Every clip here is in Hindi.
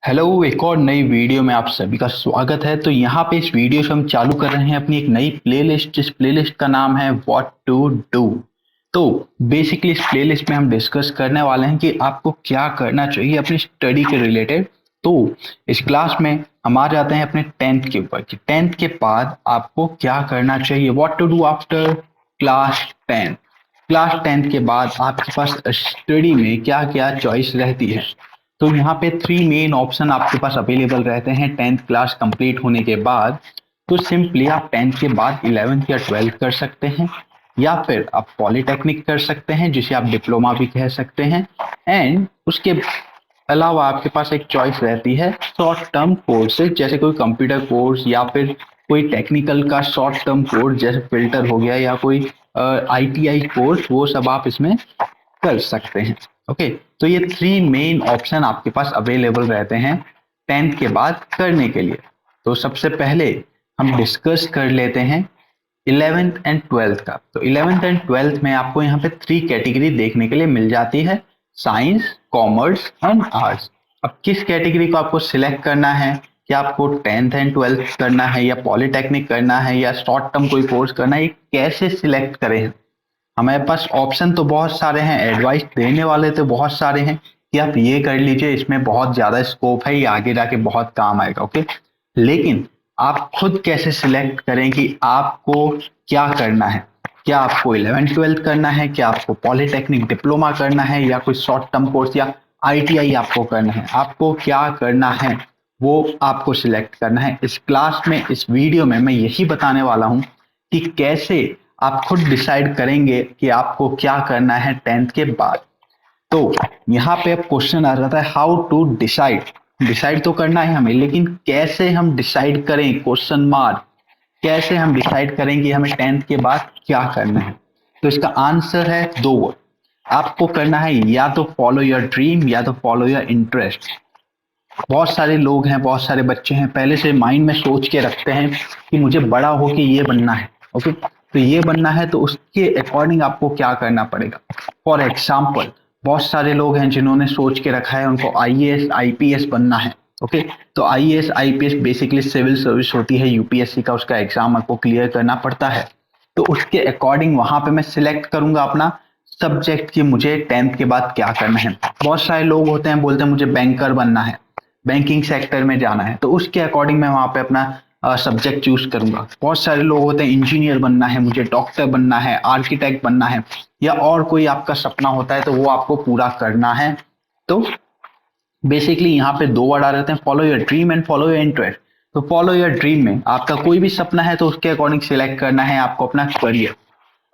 हेलो, एक और नई वीडियो में आप सभी का स्वागत है। तो यहाँ पे इस वीडियो से हम चालू कर रहे हैं अपनी एक नई प्लेलिस्ट, जिस प्लेलिस्ट का नाम है व्हाट टू डू। तो बेसिकली इस प्लेलिस्ट में हम डिस्कस करने वाले हैं कि आपको क्या करना चाहिए अपनी स्टडी के रिलेटेड। तो इस क्लास में हम आ जाते हैं अपने टेंथ के ऊपर कि टेंथ के बाद आपको क्या करना चाहिए, what to do after class tenth. Class tenth के बाद आपके पास स्टडी में क्या क्या चॉइस रहती है। तो यहाँ पे थ्री मेन ऑप्शन आपके पास अवेलेबल रहते हैं टेंथ क्लास कंप्लीट होने के बाद। तो सिंपली आप टेंथ के बाद इलेवेंथ या ट्वेल्थ कर सकते हैं, या फिर आप पॉलिटेक्निक कर सकते हैं जिसे आप डिप्लोमा भी कह सकते हैं। एंड उसके अलावा आपके पास एक चॉइस रहती है शॉर्ट टर्म कोर्सेज, जैसे कोई कंप्यूटर कोर्स या फिर कोई टेक्निकल का शॉर्ट टर्म कोर्स जैसे फिल्टर हो गया, या कोई आईटीआई कोर्स, वो सब आप इसमें कर सकते हैं। ओके, तो ये थ्री मेन ऑप्शन आपके पास अवेलेबल रहते हैं टेंथ के बाद करने के लिए। तो सबसे पहले हम डिस्कस कर लेते हैं इलेवेंथ एंड ट्वेल्थ का। तो इलेवेंथ एंड ट्वेल्थ में आपको यहाँ पे थ्री कैटेगरी देखने के लिए मिल जाती है, साइंस, कॉमर्स एंड आर्ट्स। अब किस कैटेगरी को आपको सिलेक्ट करना है, कि आपको टेंथ एंड ट्वेल्थ करना है या पॉलिटेक्निक करना है या शॉर्ट टर्म कोई कोर्स करना है, ये कैसे सिलेक्ट करें। हमारे पास ऑप्शन तो बहुत सारे हैं, एडवाइस देने वाले तो बहुत सारे हैं कि आप ये कर लीजिए, इसमें बहुत ज्यादा स्कोप है, ये आगे जाके बहुत काम आएगा। ओके, लेकिन आप खुद कैसे सिलेक्ट करें कि आपको क्या करना है। क्या आपको इलेवेंथ ट्वेल्थ करना है, क्या आपको पॉलिटेक्निक डिप्लोमा करना है, या कोई शॉर्ट टर्म कोर्स या आईटीआई आपको करना है, आपको क्या करना है वो आपको सिलेक्ट करना है। इस क्लास में, इस वीडियो में मैं यही बताने वाला हूं कि कैसे आप खुद डिसाइड करेंगे कि आपको क्या करना है टेंथ के बाद। तो यहाँ पे अब क्वेश्चन आ जाता है हाउ टू डिसाइड। डिसाइड तो करना है हमें, लेकिन कैसे हम डिसाइड करें, क्वेश्चन मार्क। कैसे हम डिसाइड करें कि हमें टेंथ के बाद क्या करना है। तो इसका आंसर है दो वर्ड। आपको करना है या तो फॉलो योर ड्रीम या तो फॉलो योर इंटरेस्ट। बहुत सारे लोग हैं, बहुत सारे बच्चे हैं, पहले से माइंड में सोच के रखते हैं कि मुझे बड़ा होके ये बनना है। ओके, तो ये बनना है तो उसके अकॉर्डिंग आपको क्या करना पड़ेगा। फॉर एग्जाम्पल, बहुत सारे लोग हैं जिन्होंने सोच के रखा है उनको आईएएस आईपीएस बनना है। ओके, तो IAS IPS basically civil service होती है, यूपीएससी का उसका एग्जाम आपको क्लियर करना पड़ता है। तो उसके अकॉर्डिंग वहां पे मैं सिलेक्ट करूंगा अपना सब्जेक्ट कि मुझे टेंथ के बाद क्या करना है। बहुत सारे लोग होते हैं बोलते हैं मुझे बैंकर बनना है, बैंकिंग सेक्टर में जाना है, तो उसके अकॉर्डिंग मैं वहां पे अपना सब्जेक्ट चूज करूंगा। बहुत सारे लोग होते हैं इंजीनियर बनना है, मुझे डॉक्टर बनना है, आर्किटेक्ट बनना है, या और कोई आपका सपना होता है तो वो आपको पूरा करना है। तो बेसिकली यहाँ पे दो वर्ड आ जाते हैं, follow your dream and follow your interest. तो फॉलो योर ड्रीम में आपका कोई भी सपना है तो उसके अकॉर्डिंग सिलेक्ट करना है आपको अपना करियर।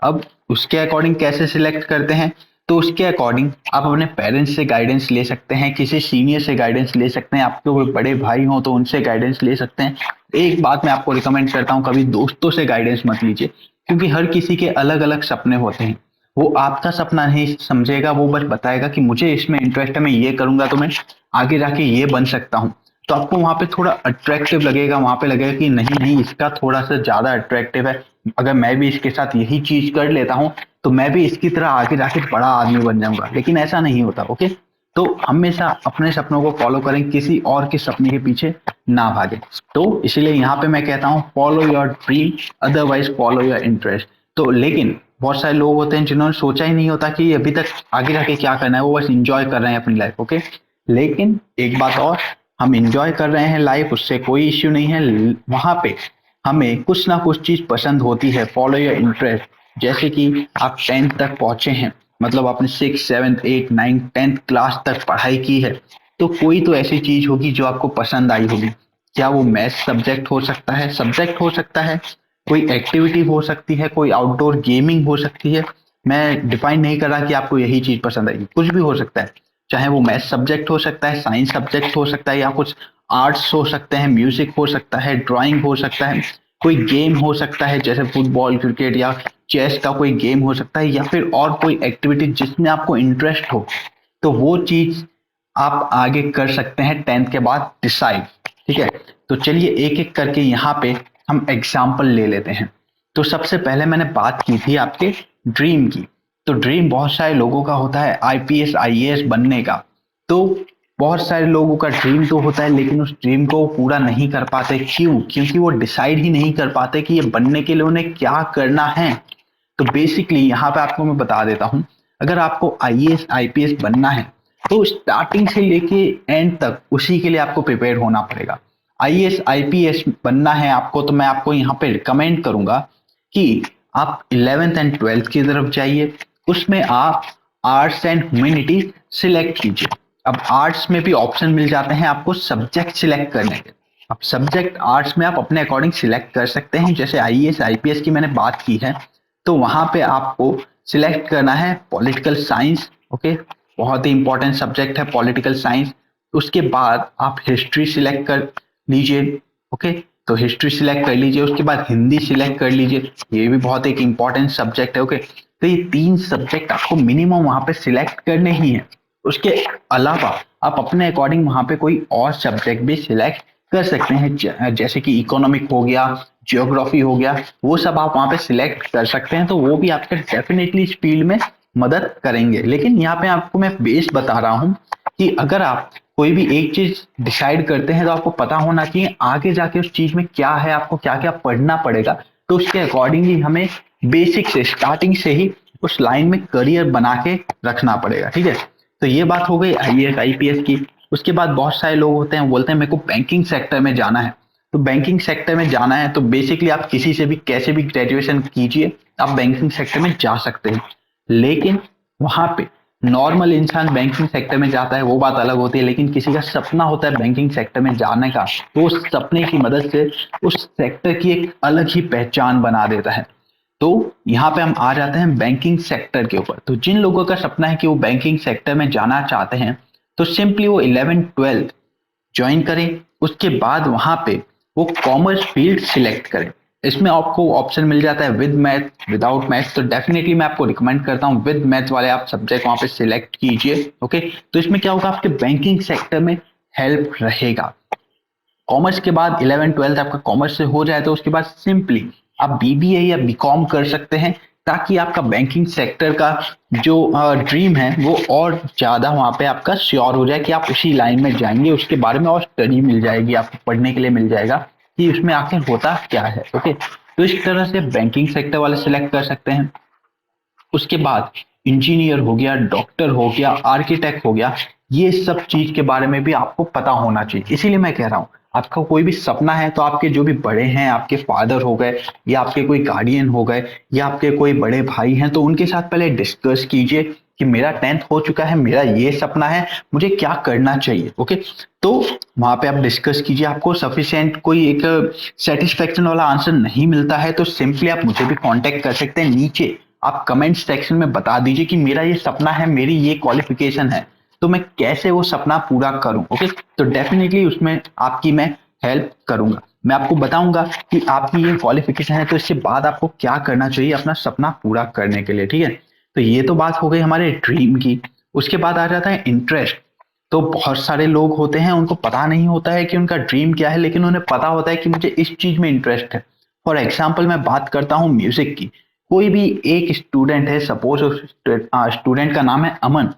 अब उसके अकॉर्डिंग कैसे सिलेक्ट करते हैं, तो उसके अकॉर्डिंग आप अपने पेरेंट्स से गाइडेंस ले सकते हैं, किसी सीनियर से गाइडेंस ले सकते हैं, आपके कोई बड़े भाई हो तो उनसे गाइडेंस ले सकते हैं। एक बात मैं आपको रिकमेंड करता हूँ, कभी दोस्तों से गाइडेंस मत लीजिए, क्योंकि हर किसी के अलग अलग सपने होते हैं। वो आपका सपना नहीं समझेगा, वो बस बताएगा कि मुझे इसमें इंटरेस्ट है, मैं ये करूंगा तो मैं आगे जाके ये बन सकता हूँ। तो आपको वहां पे थोड़ा अट्रैक्टिव लगेगा, वहां पे लगेगा कि नहीं नहीं, इसका थोड़ा सा ज्यादा अट्रैक्टिव है, अगर मैं भी इसके साथ यही चीज कर लेता हूँ तो मैं भी इसकी तरह आगे जाके बड़ा आदमी बन जाऊंगा। लेकिन ऐसा नहीं होता। ओके, तो हमेशा अपने सपनों को फॉलो करें, किसी और के सपने के पीछे ना भागे। तो इसलिए यहाँ पे मैं कहता हूँ follow your dream, otherwise follow your interest. तो लेकिन बहुत सारे लोग होते हैं जिन्होंने सोचा ही नहीं होता कि अभी तक आगे जाके क्या करना है, वो बस इंजॉय कर रहे हैं अपनी लाइफ। ओके, लेकिन एक बात और, हम इंजॉय कर रहे हैं लाइफ, उससे कोई इश्यू नहीं है। वहां पे हमें कुछ ना कुछ चीज पसंद होती है, फॉलो योर इंटरेस्ट। जैसे कि आप टेंथ तक पहुंचे हैं, मतलब आपने six seventh eight ninth tenth class तक पढ़ाई की है, तो कोई तो ऐसी चीज होगी जो आपको पसंद आई होगी। क्या वो मैथ सब्जेक्ट हो सकता है, कोई एक्टिविटी हो सकती है, कोई आउटडोर गेमिंग हो सकती है। मैं डिफाइन नहीं कर रहा कि आपको यही चीज पसंद आएगी, कुछ भी हो सकता है। चाहे वो मैथ सब्जेक्ट हो सकता है, साइंस सब्जेक्ट हो सकता है, या कुछ आर्ट्स हो सकते हैं, म्यूजिक हो सकता है, ड्राइंग हो सकता है, कोई गेम हो सकता है जैसे फुटबॉल क्रिकेट या चेस का कोई गेम हो सकता है, या फिर और कोई एक्टिविटी जिसमें आपको इंटरेस्ट हो। तो वो चीज आप आगे कर सकते हैं टेंथ के बाद डिसाइड। ठीक है, तो चलिए एक एक करके यहाँ पे हम एग्जाम्पल ले लेते हैं। तो सबसे पहले मैंने बात की थी आपके ड्रीम की। तो ड्रीम बहुत सारे लोगों का होता है आईपीएस आईएएस बनने का। तो बहुत सारे लोगों का ड्रीम तो होता है लेकिन उस ड्रीम को पूरा नहीं कर पाते। क्यों? क्योंकि वो डिसाइड ही नहीं कर पाते कि ये बनने के लिए उन्हें क्या करना है। तो बेसिकली यहाँ पे आपको मैं बता देता हूँ, अगर आपको आईएएस आईपीएस बनना है तो स्टार्टिंग से लेके एंड तक उसी के लिए आपको प्रिपेयर होना पड़ेगा। आईएएस आईपीएस बनना है आपको तो मैं आपको यहाँ पे रिकमेंड करूंगा कि आप 11th एंड 12th की तरफ जाइए। उसमें आप आर्ट्स एंड ह्यूमैनिटी सिलेक्ट कीजिए। अब आर्ट्स में भी ऑप्शन मिल जाते हैं आपको सब्जेक्ट सिलेक्ट करने के। अब सब्जेक्ट आर्ट्स में आप अपने अकॉर्डिंग सिलेक्ट कर सकते हैं। जैसे आईएएस आईपीएस की मैंने बात की है तो वहां पे आपको सिलेक्ट करना है पॉलिटिकल साइंस। ओके, बहुत ही इंपॉर्टेंट सब्जेक्ट है पॉलिटिकल साइंस। उसके बाद आप हिस्ट्री सिलेक्ट कर लीजिए। ओके, तो हिस्ट्री सिलेक्ट कर लीजिए। उसके बाद हिंदी सिलेक्ट कर लीजिए, ये भी बहुत एक इंपॉर्टेंट सब्जेक्ट है। ओके, तो ये 3 सब्जेक्ट आपको मिनिमम वहां पे सिलेक्ट करने ही है। उसके अलावा आप अपने अकॉर्डिंग वहां पे कोई और सब्जेक्ट भी सिलेक्ट कर सकते हैं, जैसे कि इकोनॉमिक हो गया, जियोग्राफी हो गया, वो सब आप वहां पे सिलेक्ट कर सकते हैं। तो वो भी आपके डेफिनेटली इस फील्ड में मदद करेंगे। लेकिन यहाँ पे आपको मैं बेस बता रहा हूँ कि अगर आप कोई भी एक चीज डिसाइड करते हैं तो आपको पता होना चाहिए आगे जाके उस चीज में क्या है, आपको क्या क्या पढ़ना पड़ेगा। तो उसके अकॉर्डिंगली हमें बेसिक से स्टार्टिंग से ही उस लाइन में करियर बना के रखना पड़ेगा। ठीक है, तो ये बात हो गई आईएएस आईपीएस की। उसके बाद बहुत सारे लोग होते हैं बोलते हैं मेरे को बैंकिंग सेक्टर में जाना है। तो बैंकिंग सेक्टर में जाना है तो बेसिकली आप किसी से भी कैसे भी ग्रेजुएशन कीजिए, आप बैंकिंग सेक्टर में जा सकते हैं। लेकिन वहां पे नॉर्मल इंसान बैंकिंग सेक्टर में जाता है वो बात अलग होती है, लेकिन किसी का सपना होता है बैंकिंग सेक्टर में जाने का तो उस सपने की मदद से उस सेक्टर की एक अलग ही पहचान बना देता है। तो यहाँ पे हम आ जाते हैं बैंकिंग सेक्टर के ऊपर। तो जिन लोगों का सपना है कि वो बैंकिंग सेक्टर में जाना चाहते हैं तो सिंपली वो 11th-12th ज्वाइन करें। उसके बाद वहां पे वो कॉमर्स फील्ड सिलेक्ट करें। इसमें आपको ऑप्शन मिल जाता है विद मैथ, विदाउट मैथ। तो डेफिनेटली मैं आपको रिकमेंड करता हूँ विद मैथ वाले आप सब्जेक्ट वहां पे सिलेक्ट कीजिए। ओके, तो इसमें क्या होगा, आपके बैंकिंग सेक्टर में हेल्प रहेगा। कॉमर्स के बाद 11th-12th आपका कॉमर्स से हो जाए तो उसके बाद सिंपली आप बीबीए या बीकॉम कर सकते हैं, ताकि आपका बैंकिंग सेक्टर का जो ड्रीम है वो और ज्यादा वहां पे आपका श्योर हो जाए कि आप उसी लाइन में जाएंगे। उसके बारे में और स्टडी मिल जाएगी, आपको पढ़ने के लिए मिल जाएगा कि उसमें आखिर होता क्या है। ओके, तो इस तरह से बैंकिंग सेक्टर वाले सिलेक्ट कर सकते हैं। उसके बाद इंजीनियर हो गया, डॉक्टर हो गया, आर्किटेक्ट हो गया, ये सब चीज के बारे में भी आपको पता होना चाहिए। इसीलिए मैं कह रहा हूं आपका कोई भी सपना है तो आपके जो भी बड़े हैं, आपके फादर हो गए या आपके कोई गार्डियन हो गए या आपके कोई बड़े भाई हैं, तो उनके साथ पहले डिस्कस कीजिए कि मेरा 10th हो चुका है, मेरा ये सपना है, मुझे क्या करना चाहिए। ओके, तो वहां पे आप डिस्कस कीजिए। आपको सफिशिएंट कोई एक सेटिस्फेक्शन वाला आंसर नहीं मिलता है तो सिंपली आप मुझे भी कांटेक्ट कर सकते हैं। नीचे आप कमेंट सेक्शन में बता दीजिए कि मेरा ये सपना है, मेरी ये क्वालिफिकेशन है, तो मैं कैसे वो सपना पूरा करूं। ओके, तो डेफिनेटली उसमें आपकी मैं हेल्प करूंगा। मैं आपको बताऊंगा कि आपकी ये क्वालिफिकेशन है तो इसके बाद आपको क्या करना चाहिए अपना सपना पूरा करने के लिए। ठीक है, तो ये तो बात हो गई हमारे ड्रीम की। उसके बाद आ जाता है इंटरेस्ट। तो बहुत सारे लोग होते हैं उनको पता नहीं होता है कि उनका ड्रीम क्या है, लेकिन उन्हें पता होता है कि मुझे इस चीज में इंटरेस्ट है। फॉर एग्जाम्पल मैं बात करता हूँ म्यूजिक की। कोई भी एक स्टूडेंट है, सपोज स्टूडेंट का नाम है अमन।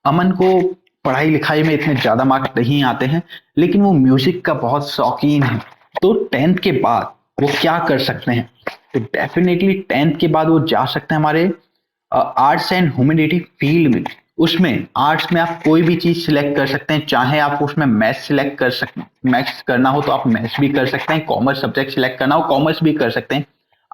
अमन को पढ़ाई लिखाई में इतने ज्यादा मार्क्स नहीं आते हैं, लेकिन वो म्यूजिक का बहुत शौकीन है। तो 10th के बाद वो क्या कर सकते हैं, तो डेफिनेटली 10th के बाद वो जा सकते हैं हमारे आर्ट्स एंड ह्यूमैनिटी फील्ड में। उसमें आर्ट्स में आप कोई भी चीज सिलेक्ट कर सकते हैं, चाहे आप उसमें मैथ्स सिलेक्ट कर सकते हैं, मैथ्स करना हो तो आप मैथ्स भी कर सकते हैं, कॉमर्स सब्जेक्ट सिलेक्ट करना हो कॉमर्स भी कर सकते हैं।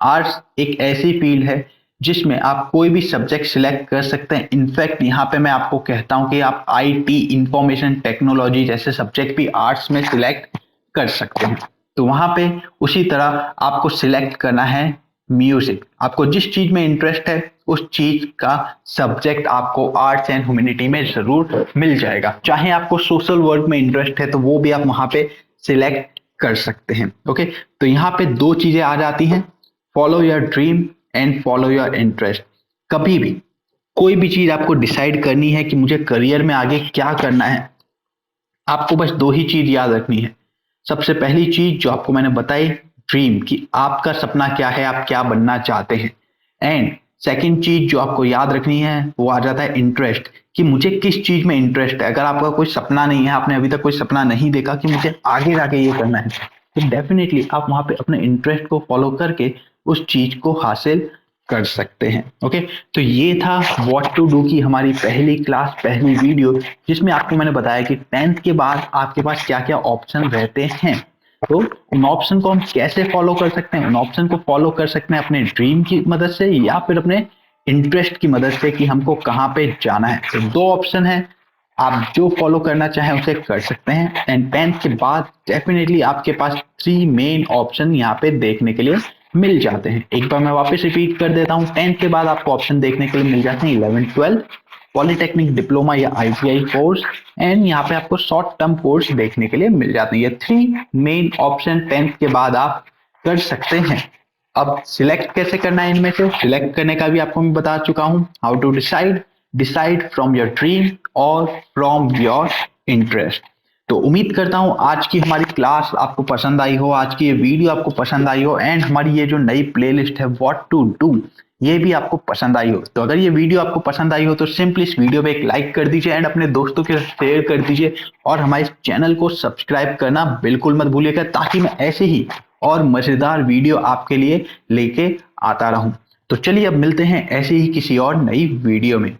आर्ट्स एक ऐसी फील्ड है जिसमें आप कोई भी सब्जेक्ट सिलेक्ट कर सकते हैं। इनफैक्ट यहाँ पे मैं आपको कहता हूँ कि आप आईटी, इंफॉर्मेशन टेक्नोलॉजी जैसे सब्जेक्ट भी आर्ट्स में सिलेक्ट कर सकते हैं। तो वहां पे उसी तरह आपको सिलेक्ट करना है म्यूजिक। आपको जिस चीज में इंटरेस्ट है उस चीज का सब्जेक्ट आपको आर्ट्स एंड ह्यूमैनिटी में जरूर मिल जाएगा। चाहे आपको सोशल वर्क में इंटरेस्ट है तो वो भी आप वहां पे सिलेक्ट कर सकते हैं। ओके, तो यहाँ पे 2 चीजें आ जाती हैं, follow your dream and follow your interest. कभी भी कोई भी चीज आपको डिसाइड करनी है कि मुझे करियर में आगे क्या करना है, आपको बस 2 ही चीज याद रखनी है। सबसे पहली चीज जो आपको मैंने बताई, ड्रीम, कि आपका सपना क्या है, आप क्या बनना चाहते हैं। एंड सेकंड चीज जो आपको याद रखनी है वो आ जाता है इंटरेस्ट, कि मुझे किस चीज में इंटरेस्ट है। अगर आपका कोई सपना नहीं है, आपने अभी तक कोई सपना नहीं देखा कि मुझे आगे जाके ये करना है, तो डेफिनेटली आप वहां पे अपने इंटरेस्ट को फॉलो करके उस चीज को हासिल कर सकते हैं। ओके, तो ये था व्हाट टू डू की हमारी पहली क्लास, पहली वीडियो, जिसमें आपको मैंने बताया कि 10th के बाद आपके पास क्या क्या ऑप्शन रहते हैं। तो उन ऑप्शन को हम कैसे फॉलो कर सकते हैं, उन ऑप्शन को फॉलो कर सकते हैं अपने ड्रीम की मदद से या फिर अपने इंटरेस्ट की मदद से कि हमको कहाँ पे जाना है। तो दो ऑप्शन है, आप जो फॉलो करना चाहें उसे कर सकते हैं। एंड 10th के बाद डेफिनेटली आपके पास 3 मेन ऑप्शन यहाँ पे देखने के लिए मिल जाते हैं। एक बार मैं वापस रिपीट कर देता हूँ, 10th के बाद आपको ऑप्शन देखने के लिए मिल जाते हैं 11th 12th, पॉलिटेक्निक, डिप्लोमा या आईटीआई कोर्स, एंड यहाँ पे आपको शॉर्ट टर्म कोर्स देखने के लिए मिल जाते हैं। ये 3 मेन ऑप्शन 10th के बाद आप कर सकते हैं। अब सिलेक्ट कैसे करना है, इनमें से सिलेक्ट करने का भी आपको मैं बता चुका हूं। How to decide from your dream और फ्रॉम योर इंटरेस्ट। तो उम्मीद करता हूं आज की हमारी क्लास आपको पसंद आई हो, आज की ये वीडियो आपको पसंद आई हो, एंड हमारी ये जो नई प्लेलिस्ट है व्हाट टू डू, ये भी आपको पसंद आई हो। तो अगर ये वीडियो आपको पसंद आई हो तो सिंपली इस वीडियो पे एक लाइक कर दीजिए एंड अपने दोस्तों के साथ शेयर कर दीजिए, और हमारे चैनल को सब्सक्राइब करना बिल्कुल मत भूलिएगा, ताकि मैं ऐसे ही और मजेदार वीडियो आपके लिए लेके आता रहूं। तो चलिए अब मिलते हैं ऐसे ही किसी और नई वीडियो में।